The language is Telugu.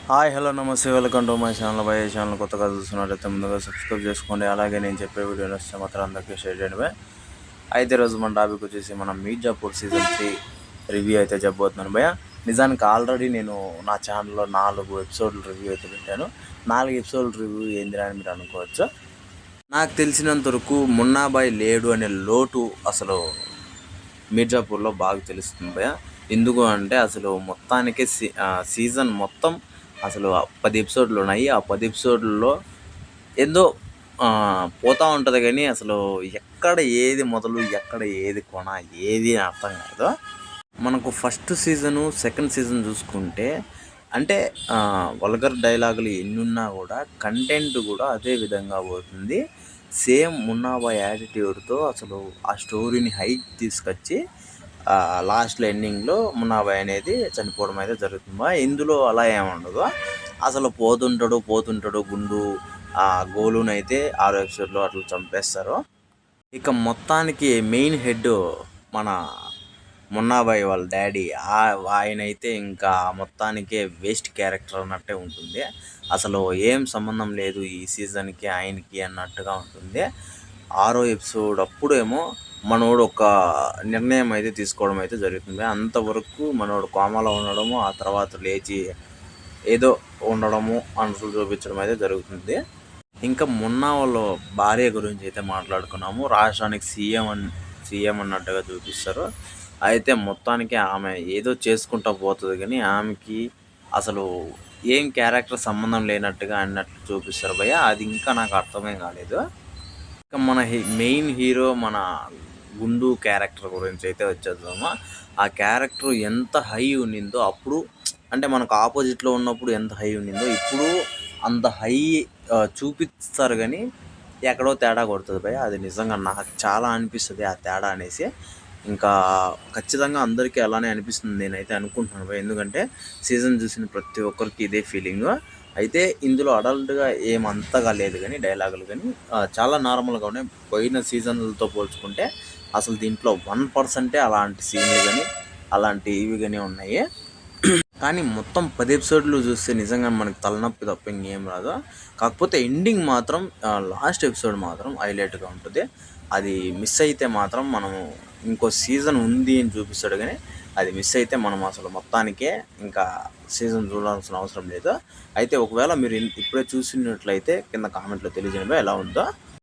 హాయ్ హలో నమస్తే welcome to my channel. By channel కొత్తగా చూస్తున్నట్లయితే ముందుగా సబ్స్క్రైబ్ చేసుకోండి. అలాగే నేను చెప్పే వీడియోలు వస్తే మాత్రం అందరికీ షేర్ చేయండి. అయితే ఈరోజు మన టాపిక్ వచ్చేసి మనం మీర్జాపూర్ సీజన్ 3 రివ్యూ అయితే చెప్పబోతున్నాను భయ. నిజానికి ఆల్రెడీ నేను నా ఛానల్లో 4 ఎపిసోడ్లు రివ్యూ అయితే పెట్టాను. 4 ఎపిసోడ్ల రివ్యూ ఏందిరా అని మీరు అనుకోవచ్చు. నాకు తెలిసినంత వరకు మున్నాబాయ్ లేడు అనే లోటు అసలు మీర్జాపూర్లో బాగా తెలుస్తుంది భయ. ఎందుకు అంటే అసలు మొత్తానికి సీజన్ మొత్తం అసలు 10 ఎపిసోడ్లు ఉన్నాయి. ఆ 10 ఎపిసోడ్లలో ఏందో పోతూ ఉంటుంది, కానీ అసలు ఎక్కడ ఏది మొదలు ఎక్కడ ఏది కొన ఏది అర్థం కాదు. మనకు ఫస్ట్ సీజను సెకండ్ సీజన్ చూసుకుంటే అంటే వల్గర్ డైలాగులు ఎన్నున్నా కూడా కంటెంట్ కూడా అదే విధంగా పోతుంది. సేమ్ మున్నాబాయ్ యాటిట్యూడ్తో అసలు ఆ స్టోరీని హైట్ తీసుకొచ్చి లాస్ట్లో ఎండింగ్లో మున్నాబాయ్ అనేది చనిపోవడం అయితే జరుగుతుంది. ఇందులో అలా ఏముండదు. అసలు పోతుంటాడు గుండు గోలునైతే 6 ఎపిసోడ్లో అట్లా చంపేస్తారు. ఇక మొత్తానికి మెయిన్ హెడ్ మన మున్నాబాయ్ వాళ్ళ డాడీ ఆయనైతే ఇంకా మొత్తానికే వేస్ట్ క్యారెక్టర్ అన్నట్టే ఉంటుంది. అసలు ఏం సంబంధం లేదు ఈ సీజన్కి ఆయనకి అన్నట్టుగా ఉంటుంది. 6వ ఎపిసోడ్ అప్పుడేమో మనోడు ఒక నిర్ణయం అయితే తీసుకోవడం అయితే జరుగుతుంది. అంతవరకు మనోడు కోమాలో ఉండడము, ఆ తర్వాత లేచి ఏదో ఉండడము అనుసులు చూపించడం అయితే జరుగుతుంది. ఇంకా మున్నా వాళ్ళ భార్య గురించి అయితే మాట్లాడుకున్నాము. రాష్ట్రానికి సీఎం అన్నట్టుగా చూపిస్తారు. అయితే మొత్తానికి ఆమె ఏదో చేసుకుంటా పోతుంది, కానీ ఆమెకి అసలు ఏం క్యారెక్టర్ సంబంధం లేనట్టుగా అన్నట్లు చూపిస్తారు భయ్య. అది ఇంకా నాకు అర్థమే కాలేదు. ఇంకా మన మెయిన్ హీరో మన గుండు క్యారెక్టర్ గురించి అయితే వచ్చేద్దామా. ఆ క్యారెక్టర్ ఎంత హై ఉన్నిందో అప్పుడు, అంటే మనకు ఆపోజిట్లో ఉన్నప్పుడు ఎంత హై ఉన్నిందో ఇప్పుడు అంత హై చూపిస్తారు, కానీ ఎక్కడో తేడా కొడుతుంది భయ్య. అది నిజంగా నాకు చాలా అనిపిస్తుంది ఆ తేడా అనేసి. ఇంకా ఖచ్చితంగా అందరికీ అలానే అనిపిస్తుంది నేనైతే అనుకుంటున్నాను భయ్య. ఎందుకంటే సీజన్ చూసిన ప్రతి ఒక్కరికి ఇదే ఫీలింగ్. అయితే ఇందులో అడల్ట్గా ఏమంతగా లేదు, కానీ డైలాగులు కానీ చాలా నార్మల్గా ఉన్నాయి. పోయిన సీజన్లతో పోల్చుకుంటే అసలు దీంట్లో 1% అలాంటి సీన్లు కానీ అలాంటి ఇవి కానీ ఉన్నాయి. కానీ మొత్తం 10 ఎపిసోడ్లు చూస్తే నిజంగా మనకి తలనొప్పి తప్ప ఇంకేం రాదు. కాకపోతే ఎండింగ్ మాత్రం లాస్ట్ ఎపిసోడ్ మాత్రం హైలైట్గా ఉంటుంది. అది మిస్ అయితే మాత్రం మనము ఇంకో సీజన్ ఉంది అని చూపిస్తాడు, కానీ అది మిస్ అయితే మనం అసలు మొత్తానికే ఇంకా సీజన్ చూడాల్సిన అవసరం లేదు. అయితే ఒకవేళ మీరు ఇప్పుడే చూసినట్లయితే కింద కామెంట్లో తెలియజేయండి ఎలా ఉందో.